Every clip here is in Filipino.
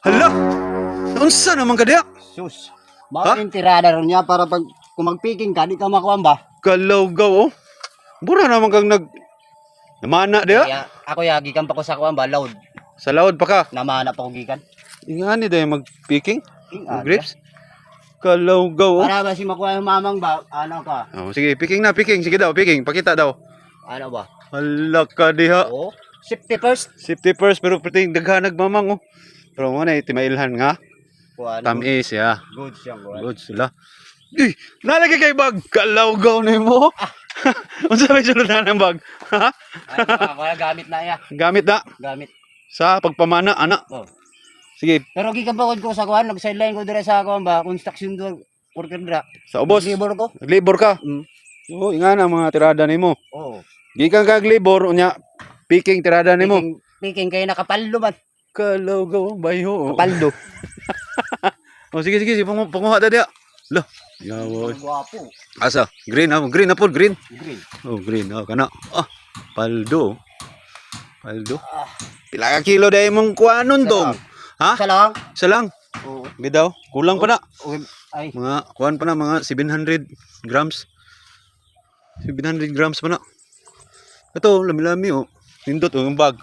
Hala, unsa naman ka diya? Sus. Bakit yung tirada ron niya para pag kung magpiking ka, di ka makuha ba? Kalawgaw oh. Bura naman kang namana diya. Kaya ako gikan pa ko sa kuha ba, loud. Sa laod pa ka. Namana pa ko gikan. Ingani dayo mag-picking? King Grapes? Kalawgaw oh. Para ba si makuha yung mamang ba, ano ka? Oh, sige, picking na, picking. Sige daw, picking. Pakita daw. Ano ba? Hala ka diha. Oo. Safety first. Safety first, pero pati daghanag mamang oh. Pero mo na timailhan nga. Kuha. Tamis ya. Good siyang kuha. Good sila. Di, nalagay kay bag. Kalawgaw na mo. Unsa may sulod na ng bag? Ha? Ay, gamit na ya. Gamit na Gamit. sa pagpamana, ana. Oh. Sige, Pero gikan pa ko sa kuha, nag-sideline ko dire sa kuha ba, construction worker dira. sa ubos. Labor ko. Naglibor ka. Mm. Oo, ingana ang mga tirada nimo. Oo. Gikan kag libor unya picking tirada nimo. Piking kayo nakapaldo man. Kalawgaw, bayho. Paldo. Oh, sige, panguha ta dia. Lo, yawo. Guwapo. Asa? Green ah, green na po, green. Green. Oh, green. Oh, kana. Ah, paldo. Paldo. Ah. Pila ka kilo dai mong kuanon Isa dong? Ha? Isa lang. Isa lang. Oo. Bidaw. Kulang pa na. Ay. Mga kuan pa na mga 700 grams. 700 grams pa na. Ito, lami-lami oh. Nindot oh, yung bag.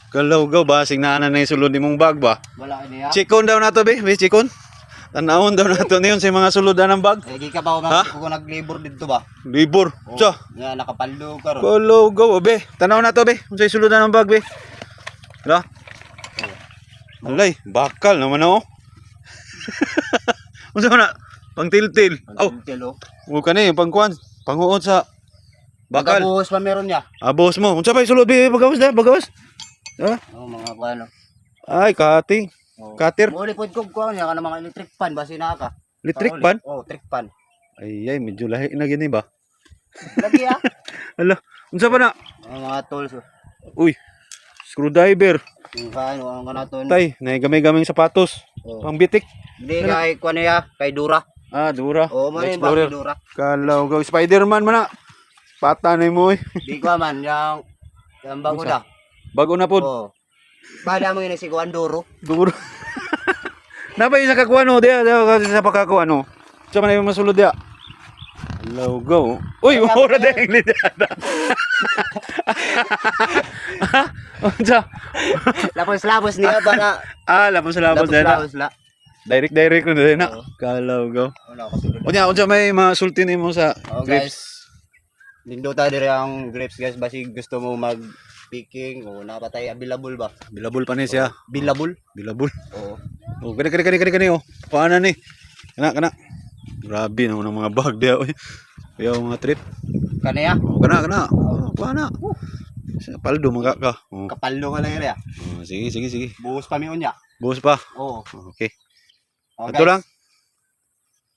Kalawgaw ba sing naanan na yung sulod nimong bag ba? Wala niya. Chikon daw nato be, chikon. Tanawon daw nato niyon sa mga suludan ng bag. Di ka pa Ha? kung nag-labor dito ba? Libor. Oo. Sa. Nga nakapaldo ka ron. Kalawgaw oh, be. Tanaw nato be, unsay suludan ng bag be. Hala. Alay, bakal naman na oh. Unsa na? Pangtiltil. Oh, Tilo. mo kani yung pangkuan, panguot sa bakal. Buhos pa meron niya. Abos mo. Unsa pa sulod be, bagawas. Ha? Oo, mga kuano. Ay, cutting. Oo. Cutter. Muli pod ko kuha niya ka ng mga electric fan basi na ka. Electric pan? Oo, trick fan. Ay, medyo lahi na gini ba? Lagi ah. Hala, unsa pa na? Ang mga tools. Uy, screwdriver. Yung kaano ang kanaton. Tay, nagamay-gamay sapatos. Oo. Pangbitik. Di kay kuano ya, kay Dura. Ah, Dura. Oo, man yung Explorer. kay Dura. Kalawgaw. Spider-Man man na. Pata na mo eh. Di ko man yang bago Unsa? da. Bago na po. Oo. Bala mo yun si Kuan Duro. Duro. Napay sa kakuano dia, kasi sa pagkakuano. Sa man yung masulod dia. Kalawgaw. Uy, ora din ang lidyada. Unsa? Lapos-lapos niya para Ah, lapos din na. lapos la. Direct ko na din na. Oo. Kalawgaw. Wala ka sulod. Unsa may masulti nimo sa Oh, grapes? guys. Lindo ta dire ang grapes guys basi gusto mo mag picking o napatay available ba? Bilabul pa ni siya. Available? Bilabul. Oo. Oh, kani oh. Paano ni? Kana. Grabe naman ang mga bag dia oy. Kaya mga trip. Kanaya? Oh, kana. Oh, paano? Sa paldo mga ka. Oh. Kapaldo ka lang yun ya. Oh, sige. Buhos pa mi unya. Buhos pa. Oo. Okay. Oh, Ito lang.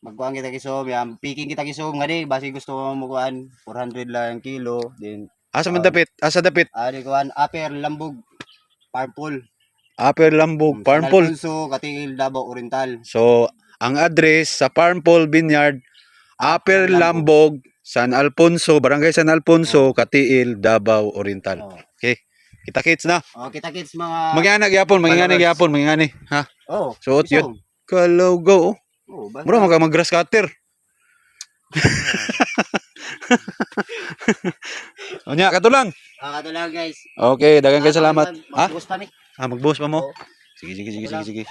Magkuhan kita kisom, yan. Picking kita kisom nga di, basi gusto mo magkuhan 400 lang ang kilo, then Asa man dapit? Asa dapit? di kuhan upper lambog purple. Upper Lambog, Farmpol. So Katigil Davao Oriental. So, ang address sa Farmpol Vineyard, Upper Lambog, San Alfonso, Barangay San Alfonso, Katiil, Davao Oriental. Oh. Okay. Kita-kits na. Oh, kita kits mga Manginganag yapon, mangingani. Ha? Oh. Suot kisom. yun. Kalawgaw. Oh, basta. Mura mga mag-grass cutter. Onya, kato lang. Kato lang guys. Okay, daghang kay salamat. Ha? Magbuhos pa mi. Ah, magbuhos pa mo? Oo. Sige.